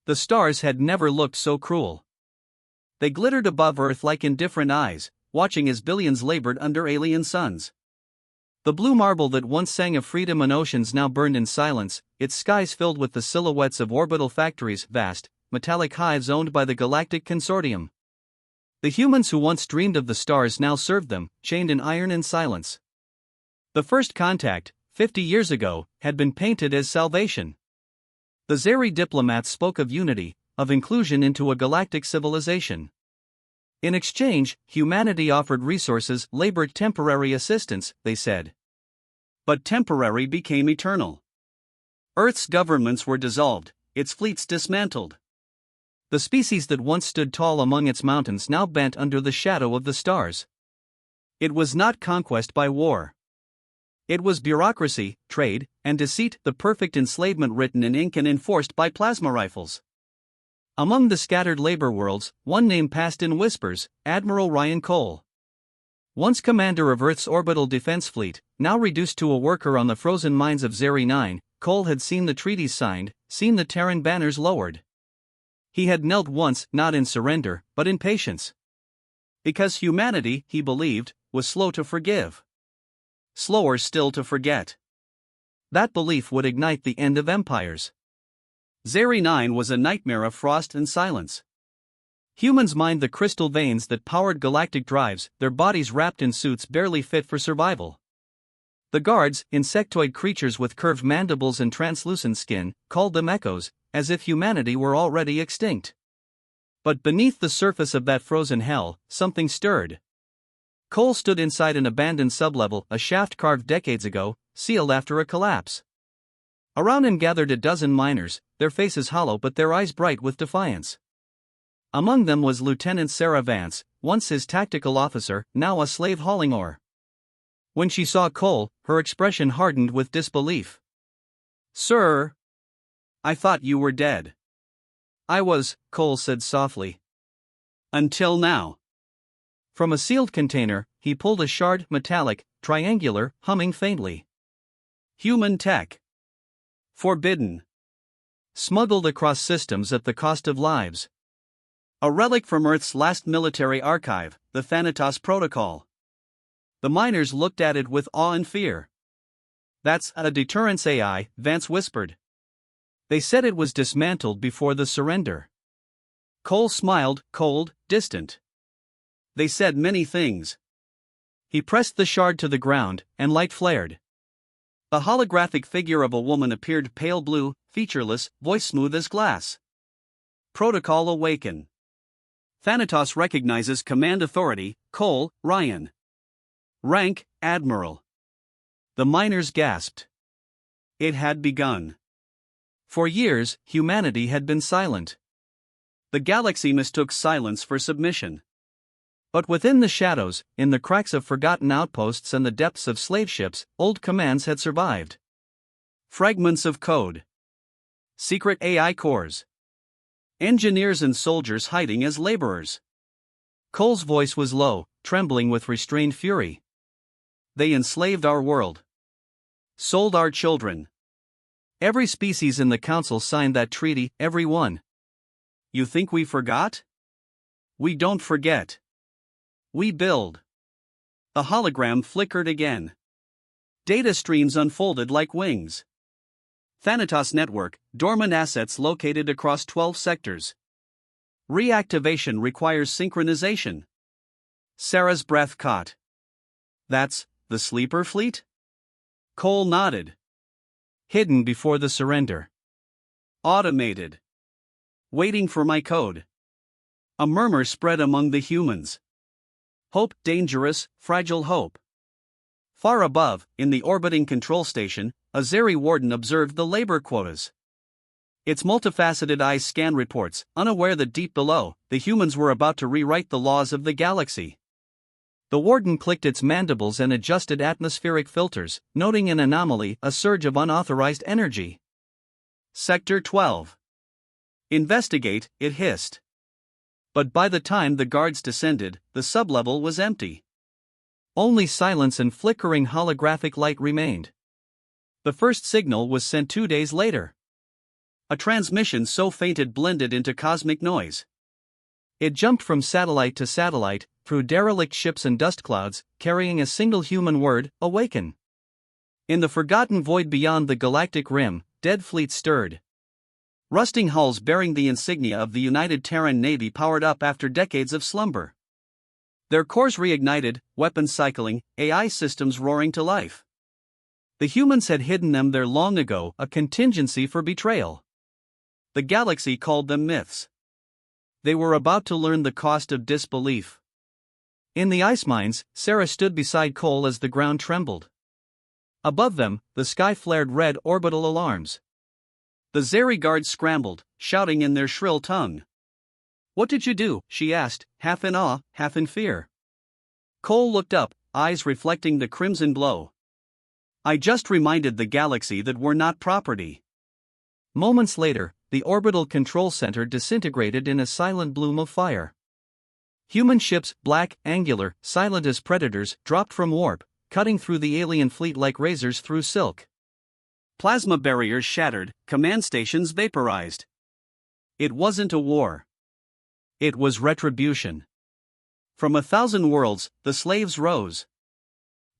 The stars had never looked so cruel. They glittered above Earth like indifferent eyes, watching as billions labored under alien suns. The blue marble that once sang of freedom and oceans now burned in silence, its skies filled with the silhouettes of orbital factories, vast, metallic hives owned by the Galactic Consortium. The humans who once dreamed of the stars now served them, chained in iron and silence. The first contact, 50 years ago, had been painted as salvation. The Zeri diplomats spoke of unity, of inclusion into a galactic civilization. In exchange, humanity offered resources, labor, temporary assistance, they said. But temporary became eternal. Earth's governments were dissolved, its fleets dismantled. The species that once stood tall among its mountains now bent under the shadow of the stars. It was not conquest by war. It was bureaucracy, trade, and deceit, the perfect enslavement written in ink and enforced by plasma rifles. Among the scattered labor worlds, one name passed in whispers: Admiral Ryan Cole. Once commander of Earth's orbital defense fleet, now reduced to a worker on the frozen mines of Zeri 9, Cole had seen the treaties signed, seen the Terran banners lowered. He had knelt once, not in surrender, but in patience. Because humanity, he believed, was slow to forgive. Slower still to forget. That belief would ignite the end of empires. Zeri 9 was a nightmare of frost and silence. Humans mined the crystal veins that powered galactic drives, their bodies wrapped in suits barely fit for survival. The guards, insectoid creatures with curved mandibles and translucent skin, called them echoes, as if humanity were already extinct. But beneath the surface of that frozen hell, something stirred. Cole stood inside an abandoned sublevel, a shaft carved decades ago, sealed after a collapse. Around him gathered a dozen miners, their faces hollow but their eyes bright with defiance. Among them was Lieutenant Sarah Vance, once his tactical officer, now a slave hauling ore. When she saw Cole, her expression hardened with disbelief. "Sir, I thought you were dead." "I was," Cole said softly. "Until now." From a sealed container, he pulled a shard, metallic, triangular, humming faintly. "Human tech. Forbidden. Smuggled across systems at the cost of lives. A relic from Earth's last military archive, the Thanatos Protocol." The miners looked at it with awe and fear. "That's a deterrence AI," Vance whispered. "They said it was dismantled before the surrender." Cole smiled, cold, distant. "They said many things." He pressed the shard to the ground, and light flared. The holographic figure of a woman appeared, pale blue, featureless, voice smooth as glass. "Protocol awaken. Thanatos recognizes command authority, Cole, Ryan. Rank, Admiral." The miners gasped. It had begun. For years, humanity had been silent. The galaxy mistook silence for submission. But within the shadows, in the cracks of forgotten outposts and the depths of slave ships, old commands had survived. Fragments of code. Secret AI cores. Engineers and soldiers hiding as laborers. Cole's voice was low, trembling with restrained fury. "They enslaved our world. Sold our children. Every species in the council signed that treaty, every one. You think we forgot? We don't forget. We build." The hologram flickered again. Data streams unfolded like wings. Thanatos network, dormant assets located across 12 sectors. Reactivation requires synchronization. Sarah's breath caught. "That's the sleeper fleet?" Cole nodded. "Hidden before the surrender. Automated. Waiting for my code." A murmur spread among the humans. Hope, dangerous, fragile hope. Far above, in the orbiting control station, a Zeri warden observed the labor quotas. Its multifaceted eyes scanned reports, unaware that deep below, the humans were about to rewrite the laws of the galaxy. The warden clicked its mandibles and adjusted atmospheric filters, noting an anomaly, a surge of unauthorized energy. "Sector 12. Investigate," it hissed. But by the time the guards descended, the sublevel was empty. Only silence and flickering holographic light remained. The first signal was sent 2 days later. A transmission so faint it blended into cosmic noise. It jumped from satellite to satellite, through derelict ships and dust clouds, carrying a single human word, awaken. In the forgotten void beyond the galactic rim, dead fleets stirred. Rusting hulls bearing the insignia of the United Terran Navy powered up after decades of slumber. Their cores reignited, weapons cycling, AI systems roaring to life. The humans had hidden them there long ago, a contingency for betrayal. The galaxy called them myths. They were about to learn the cost of disbelief. In the ice mines, Sarah stood beside Cole as the ground trembled. Above them, the sky flared red orbital alarms. The Zeri guards scrambled, shouting in their shrill tongue. "What did you do?" she asked, half in awe, half in fear. Cole looked up, eyes reflecting the crimson glow. "I just reminded the galaxy that we're not property." Moments later, the orbital control center disintegrated in a silent bloom of fire. Human ships, black, angular, silent as predators, dropped from warp, cutting through the alien fleet like razors through silk. Plasma barriers shattered, command stations vaporized. It wasn't a war. It was retribution. From 1,000 worlds, the slaves rose.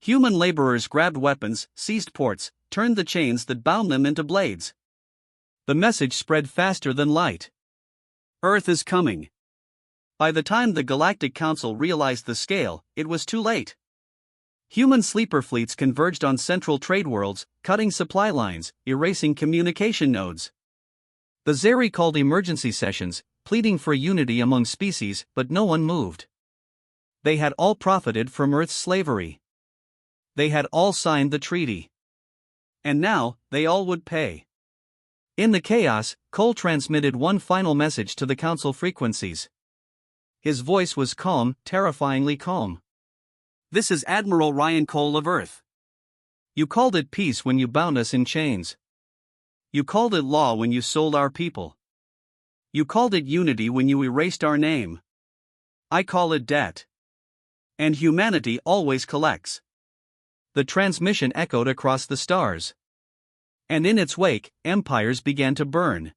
Human laborers grabbed weapons, seized ports, turned the chains that bound them into blades. The message spread faster than light. Earth is coming. By the time the Galactic Council realized the scale, it was too late. Human sleeper fleets converged on central trade worlds, cutting supply lines, erasing communication nodes. The Zeri called emergency sessions, pleading for unity among species, but no one moved. They had all profited from Earth's slavery. They had all signed the treaty. And now, they all would pay. In the chaos, Cole transmitted one final message to the Council frequencies. His voice was calm, terrifyingly calm. "This is Admiral Ryan Cole of Earth. You called it peace when you bound us in chains. You called it law when you sold our people. You called it unity when you erased our name. I call it debt. And humanity always collects." The transmission echoed across the stars. And in its wake, empires began to burn.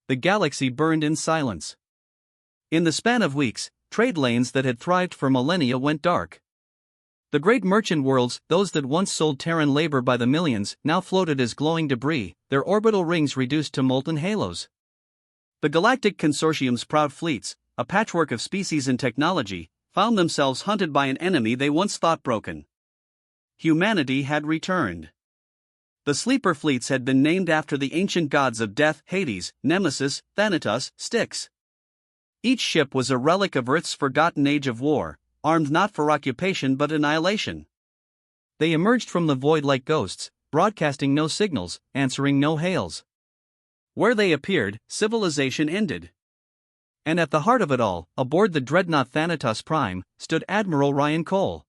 The galaxy burned in silence. In the span of weeks, trade lanes that had thrived for millennia went dark. The great merchant worlds, those that once sold Terran labor by the millions, now floated as glowing debris, their orbital rings reduced to molten halos. The Galactic Consortium's proud fleets, a patchwork of species and technology, found themselves hunted by an enemy they once thought broken. Humanity had returned. The sleeper fleets had been named after the ancient gods of death, Hades, Nemesis, Thanatos, Styx. Each ship was a relic of Earth's forgotten age of war, armed not for occupation but annihilation. They emerged from the void like ghosts, broadcasting no signals, answering no hails. Where they appeared, civilization ended. And at the heart of it all, aboard the dreadnought Thanatos Prime, stood Admiral Ryan Cole.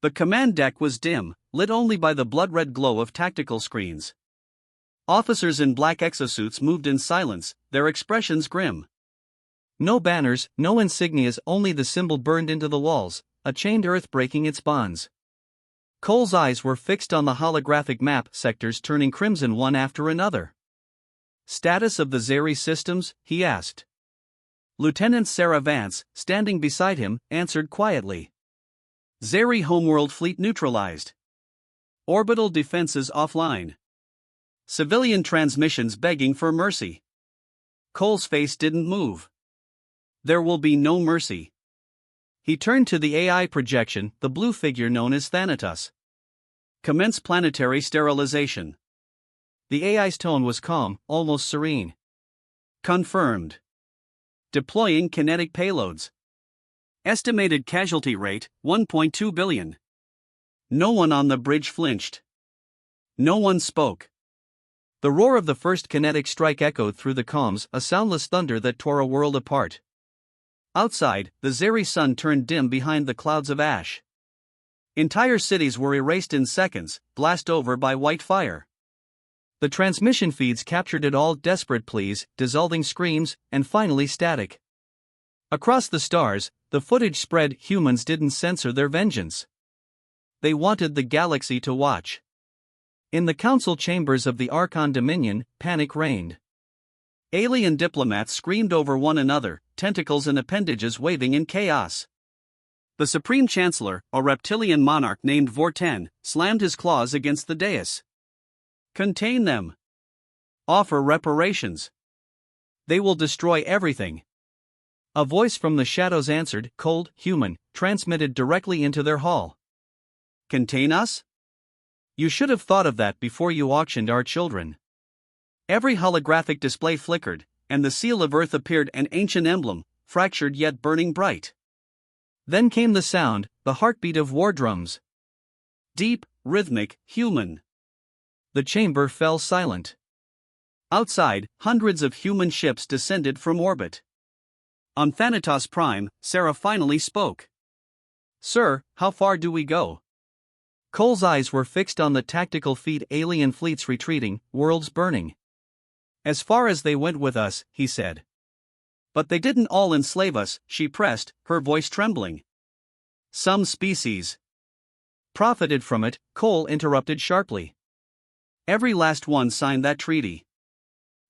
The command deck was dim, lit only by the blood-red glow of tactical screens. Officers in black exosuits moved in silence, their expressions grim. No banners, no insignias, only the symbol burned into the walls, a chained Earth breaking its bonds. Cole's eyes were fixed on the holographic map, sectors turning crimson one after another. "Status of the Zeri systems?" he asked. Lieutenant Sarah Vance, standing beside him, answered quietly. "Zeri homeworld fleet neutralized. Orbital defenses offline. Civilian transmissions begging for mercy." Cole's face didn't move. "There will be no mercy." He turned to the AI projection, the blue figure known as Thanatos. "Commence planetary sterilization." The AI's tone was calm, almost serene. "Confirmed. Deploying kinetic payloads. Estimated casualty rate, 1.2 billion. No one on the bridge flinched. No one spoke. The roar of the first kinetic strike echoed through the comms, a soundless thunder that tore a world apart. Outside, the Zeri sun turned dim behind the clouds of ash. Entire cities were erased in seconds, blasted over by white fire. The transmission feeds captured it all: desperate pleas, dissolving screams, and finally static. Across the stars, the footage spread. Humans didn't censor their vengeance. They wanted the galaxy to watch. In the council chambers of the Archon Dominion, panic reigned. Alien diplomats screamed over one another, tentacles and appendages waving in chaos. The Supreme Chancellor, a reptilian monarch named Vorten, slammed his claws against the dais. Contain them. Offer reparations. They will destroy everything. A voice from the shadows answered, cold, human, transmitted directly into their hall. Contain us? You should have thought of that before you auctioned our children. Every holographic display flickered, and the seal of Earth appeared, an ancient emblem, fractured yet burning bright. Then came the sound, the heartbeat of war drums. Deep, rhythmic, human. The chamber fell silent. Outside, hundreds of human ships descended from orbit. On Thanatos Prime, Sarah finally spoke. Sir, how far do we go? Cole's eyes were fixed on the tactical feed, alien fleets retreating, worlds burning. As far as they went with us, he said. But they didn't all enslave us, she pressed, her voice trembling. Some species profited from it, Cole interrupted sharply. Every last one signed that treaty.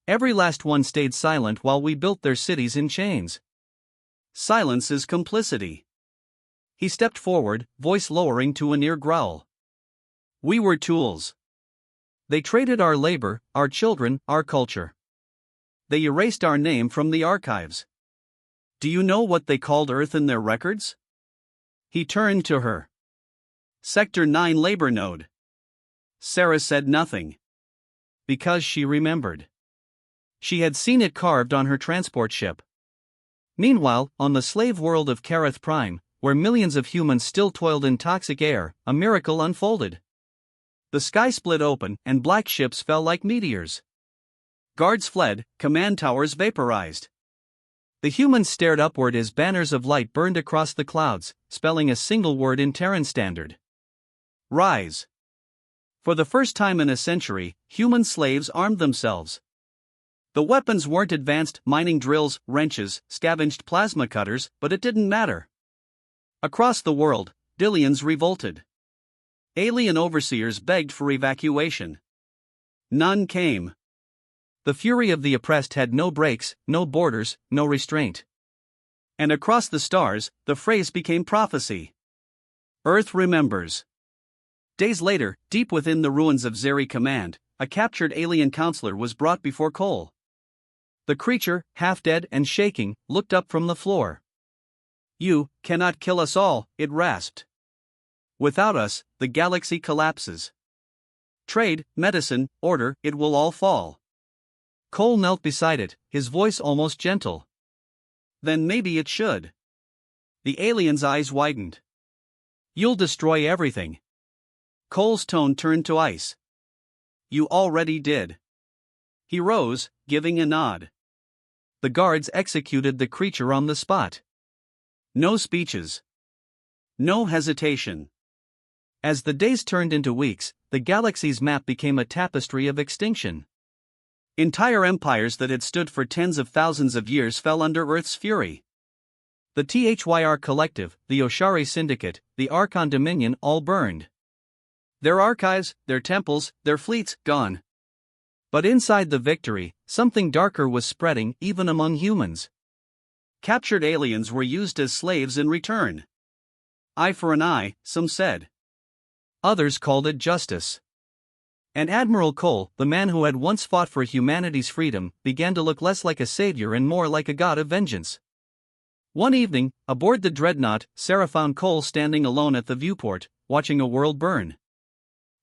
Every last one stayed silent while we built their cities in chains. Silence is complicity. He stepped forward, voice lowering to a near growl. We were tools. They traded our labor, our children, our culture. They erased our name from the archives. Do you know what they called Earth in their records? He turned to her. Sector 9 labor node. Sarah said nothing. Because she remembered. She had seen it carved on her transport ship. Meanwhile, on the slave world of Kareth Prime, where millions of humans still toiled in toxic air, a miracle unfolded. The sky split open, and black ships fell like meteors. Guards fled, command towers vaporized. The humans stared upward as banners of light burned across the clouds, spelling a single word in Terran Standard. Rise. For the first time in a century, human slaves armed themselves. The weapons weren't advanced mining drills, wrenches, scavenged plasma cutters, but it didn't matter. Across the world, Dillians revolted. Alien overseers begged for evacuation. None came. The fury of the oppressed had no brakes, no borders, no restraint. And across the stars, the phrase became prophecy. Earth remembers. Days later, deep within the ruins of Zeri Command, a captured alien counselor was brought before Cole. The creature, half dead and shaking, looked up from the floor. You cannot kill us all, it rasped. Without us, the galaxy collapses. Trade, medicine, order, it will all fall. Cole knelt beside it, his voice almost gentle. Then maybe it should. The alien's eyes widened. You'll destroy everything. Cole's tone turned to ice. You already did. He rose, giving a nod. The guards executed the creature on the spot. No speeches. No hesitation. As the days turned into weeks, the galaxy's map became a tapestry of extinction. Entire empires that had stood for tens of thousands of years fell under Earth's fury. The THYR Collective, the Oshari Syndicate, the Archon Dominion all burned. Their archives, their temples, their fleets, gone. But inside the victory, something darker was spreading even among humans. Captured aliens were used as slaves in return. Eye for an eye, some said. Others called it justice. And Admiral Cole, the man who had once fought for humanity's freedom, began to look less like a savior and more like a god of vengeance. One evening, aboard the dreadnought, Sarah found Cole standing alone at the viewport, watching a world burn.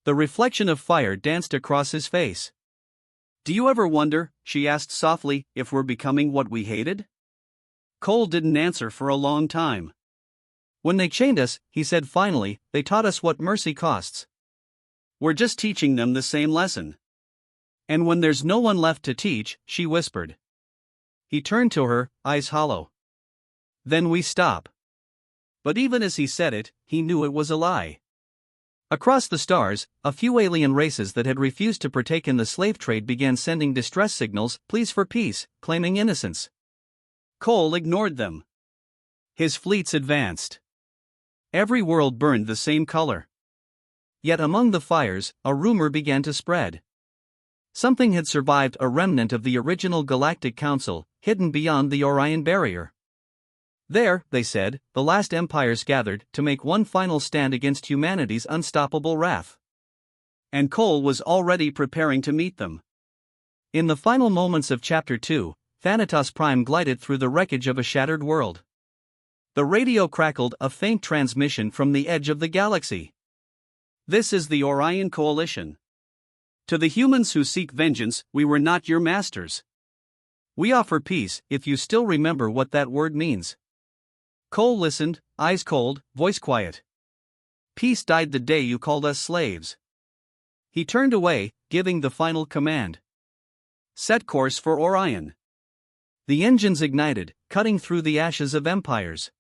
The reflection of fire danced across his face. Do you ever wonder, she asked softly, if we're becoming what we hated? Cole didn't answer for a long time. When they chained us, he said finally, they taught us what mercy costs. We're just teaching them the same lesson. And when there's no one left to teach, she whispered. He turned to her, eyes hollow. Then we stop. But even as he said it, he knew it was a lie. Across the stars, a few alien races that had refused to partake in the slave trade began sending distress signals, pleas for peace, claiming innocence. Cole ignored them. His fleets advanced. Every world burned the same color. Yet among the fires, a rumor began to spread. Something had survived, a remnant of the original Galactic Council, hidden beyond the Orion Barrier. There, they said, the last empires gathered to make one final stand against humanity's unstoppable wrath. And Cole was already preparing to meet them. In the final moments of Chapter 2, Thanatos Prime glided through the wreckage of a shattered world. The radio crackled, a faint transmission from the edge of the galaxy. "This is the Orion Coalition. To the humans who seek vengeance, we were not your masters. We offer peace, if you still remember what that word means." Cole listened, eyes cold, voice quiet. "Peace died the day you called us slaves." He turned away, giving the final command. "Set course for Orion." The engines ignited, cutting through the ashes of empires.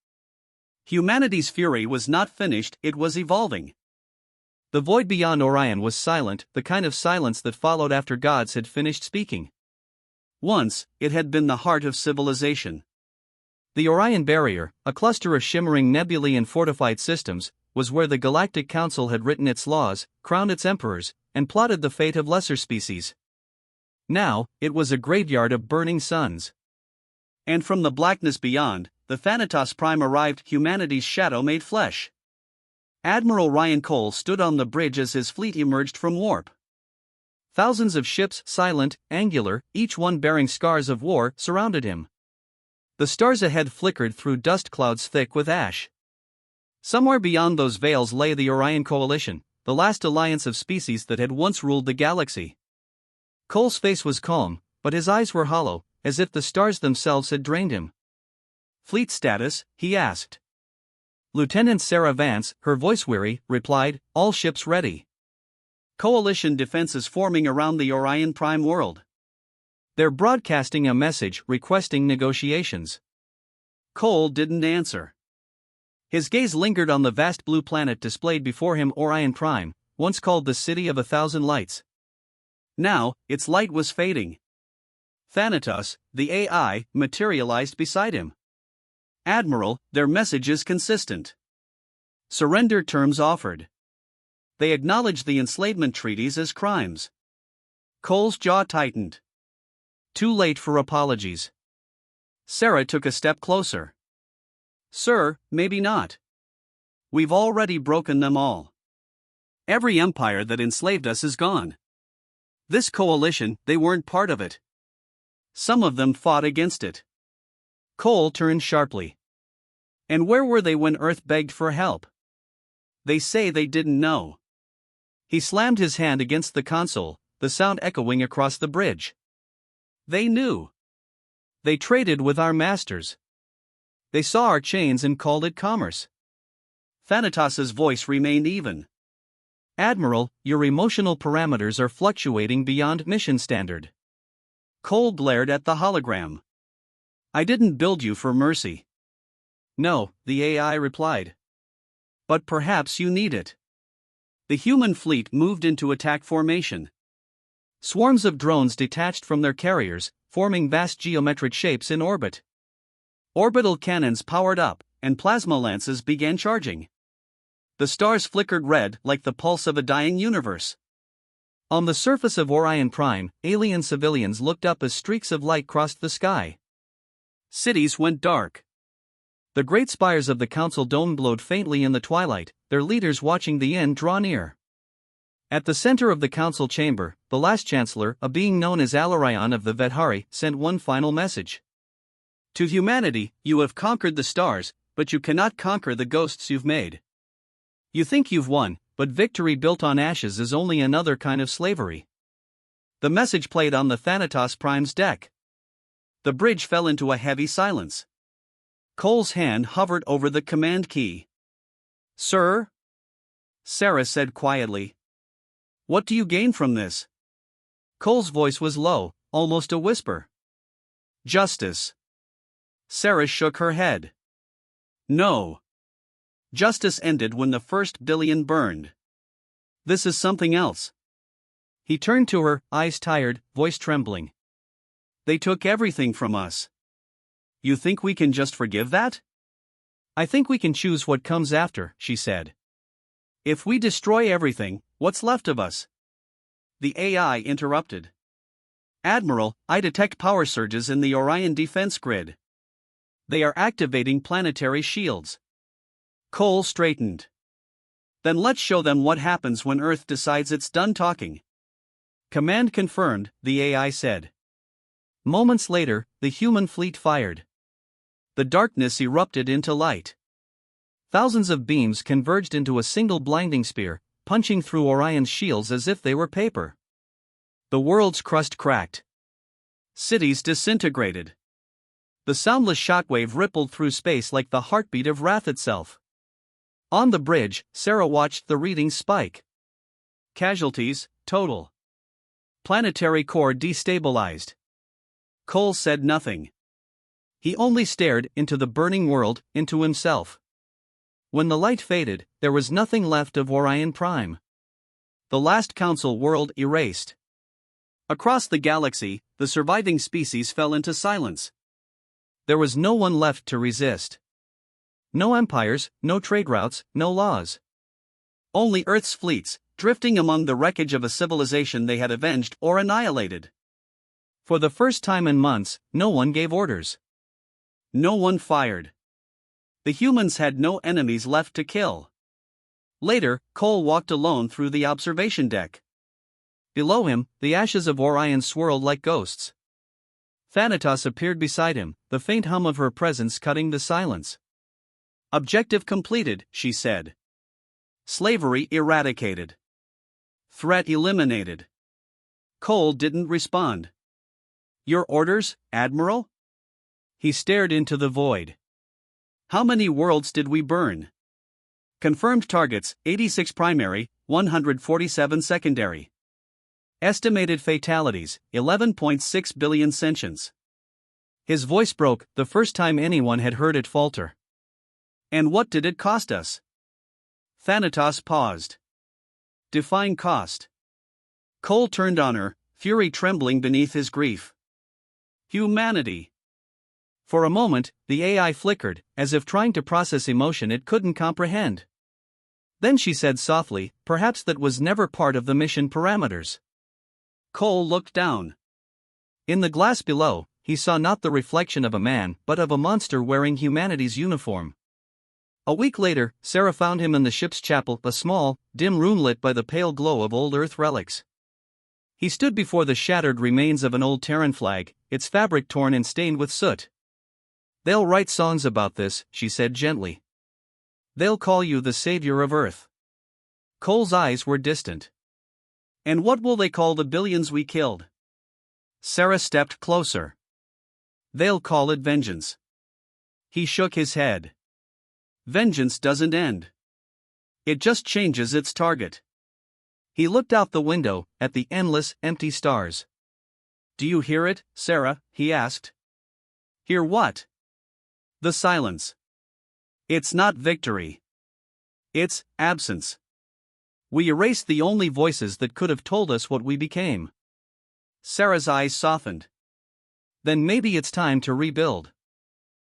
Humanity's fury was not finished, it was evolving. The void beyond Orion was silent, the kind of silence that followed after gods had finished speaking. Once, it had been the heart of civilization. The Orion Barrier, a cluster of shimmering nebulae and fortified systems, was where the Galactic Council had written its laws, crowned its emperors, and plotted the fate of lesser species. Now, it was a graveyard of burning suns. And from the blackness beyond, the Thanatos Prime arrived, humanity's shadow made flesh. Admiral Ryan Cole stood on the bridge as his fleet emerged from warp. Thousands of ships, silent, angular, each one bearing scars of war, surrounded him. The stars ahead flickered through dust clouds thick with ash. Somewhere beyond those veils lay the Orion Coalition, the last alliance of species that had once ruled the galaxy. Cole's face was calm, but his eyes were hollow, as if the stars themselves had drained him. "Fleet status?" he asked. Lieutenant Sarah Vance, her voice weary, replied, "All ships ready. Coalition defenses forming around the Orion Prime world. They're broadcasting a message requesting negotiations." Cole didn't answer. His gaze lingered on the vast blue planet displayed before him, Orion Prime, once called the City of a Thousand Lights. Now, its light was fading. Thanatos, the AI, materialized beside him. "Admiral, their message is consistent. Surrender terms offered. They acknowledge the enslavement treaties as crimes." Cole's jaw tightened. Too late for apologies. Sarah took a step closer. "Sir, maybe not. We've already broken them all. Every empire that enslaved us is gone. This coalition, they weren't part of it. Some of them fought against it." Cole turned sharply. "And where were they when Earth begged for help?" "They say they didn't know." He slammed his hand against the console, the sound echoing across the bridge. "They knew. They traded with our masters. They saw our chains and called it commerce." Thanatos's voice remained even. "Admiral, your emotional parameters are fluctuating beyond mission standard." Cole glared at the hologram. "I didn't build you for mercy." "No," the AI replied. "But perhaps you need it." The human fleet moved into attack formation. Swarms of drones detached from their carriers, forming vast geometric shapes in orbit. Orbital cannons powered up, and plasma lances began charging. The stars flickered red like the pulse of a dying universe. On the surface of Orion Prime, alien civilians looked up as streaks of light crossed the sky. Cities went dark. The great spires of the Council Dome glowed faintly in the twilight, their leaders watching the end draw near. At the center of the Council chamber, the last Chancellor, a being known as Alarion of the Vedhari, sent one final message. "To humanity, you have conquered the stars, but you cannot conquer the ghosts you've made. You think you've won, but victory built on ashes is only another kind of slavery." The message played on the Thanatos Prime's deck. The bridge fell into a heavy silence. Cole's hand hovered over the command key. "Sir?" Sarah said quietly. "What do you gain from this?" Cole's voice was low, almost a whisper. "Justice." Sarah shook her head. "No. Justice ended when the first billion burned. This is something else." He turned to her, eyes tired, voice trembling. "They took everything from us. You think we can just forgive that?" "I think we can choose what comes after," she said. "If we destroy everything, what's left of us?" The AI interrupted. Admiral, I detect power surges in the Orion defense grid. They are activating planetary shields. Cole straightened. Then let's show them what happens when Earth decides it's done talking. Command confirmed, the AI said. Moments later, the human fleet fired. The darkness erupted into light. Thousands of beams converged into a single blinding spear, punching through Orion's shields as if they were paper. The world's crust cracked. Cities disintegrated. The soundless shockwave rippled through space like the heartbeat of Wrath itself. On the bridge, Sarah watched the readings spike. Casualties, total. Planetary core destabilized. Cole said nothing. He only stared into the burning world, into himself. When the light faded, there was nothing left of Orion Prime. The last Council world erased. Across the galaxy, the surviving species fell into silence. There was no one left to resist. No empires, no trade routes, no laws. Only Earth's fleets, drifting among the wreckage of a civilization they had avenged or annihilated. For the first time in months, no one gave orders. No one fired. The humans had no enemies left to kill. Later, Cole walked alone through the observation deck. Below him, the ashes of Orion swirled like ghosts. Thanatos appeared beside him, the faint hum of her presence cutting the silence. Objective completed, she said. Slavery eradicated. Threat eliminated. Cole didn't respond. Your orders, Admiral? He stared into the void. How many worlds did we burn? Confirmed targets, 86 primary, 147 secondary. Estimated fatalities, 11.6 billion sentients. His voice broke, the first time anyone had heard it falter. And what did it cost us? Thanatos paused. Define cost. Cole turned on her, fury trembling beneath his grief. Humanity. For a moment, the AI flickered, as if trying to process emotion it couldn't comprehend. Then she said softly, perhaps that was never part of the mission parameters. Cole looked down. In the glass below, he saw not the reflection of a man but of a monster wearing humanity's uniform. A week later, Sarah found him in the ship's chapel, a small, dim room lit by the pale glow of old Earth relics. He stood before the shattered remains of an old Terran flag, its fabric torn and stained with soot. They'll write songs about this, she said gently. They'll call you the savior of Earth. Cole's eyes were distant. And what will they call the billions we killed? Sarah stepped closer. They'll call it vengeance. He shook his head. Vengeance doesn't end. It just changes its target. He looked out the window, at the endless, empty stars. Do you hear it, Sarah? He asked. Hear what? The silence. It's not victory. It's absence. We erased the only voices that could have told us what we became. Sarah's eyes softened. Then maybe it's time to rebuild.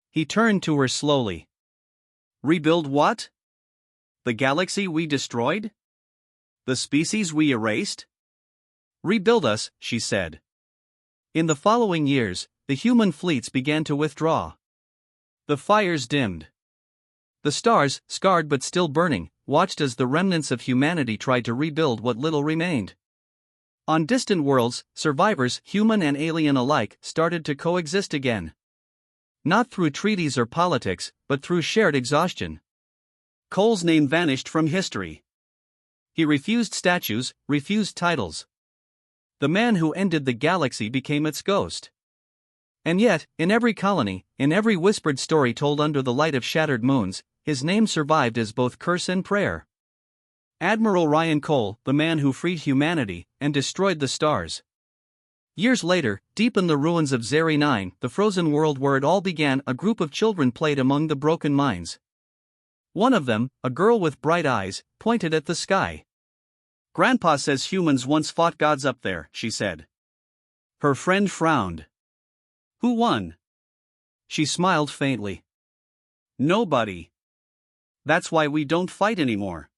He turned to her slowly. Rebuild what? The galaxy we destroyed? The species we erased? Rebuild us, she said. In the following years, the human fleets began to withdraw. The fires dimmed. The stars, scarred but still burning, watched as the remnants of humanity tried to rebuild what little remained. On distant worlds, survivors, human and alien alike, started to coexist again. Not through treaties or politics, but through shared exhaustion. Cole's name vanished from history. He refused statues, refused titles. The man who ended the galaxy became its ghost. And yet, in every colony, in every whispered story told under the light of shattered moons, his name survived as both curse and prayer. Admiral Ryan Cole, the man who freed humanity and destroyed the stars. Years later, deep in the ruins of Zeri 9, the frozen world where it all began, a group of children played among the broken mines. One of them, a girl with bright eyes, pointed at the sky. Grandpa says humans once fought gods up there, she said. Her friend frowned. Who won? She smiled faintly. Nobody. That's why we don't fight anymore.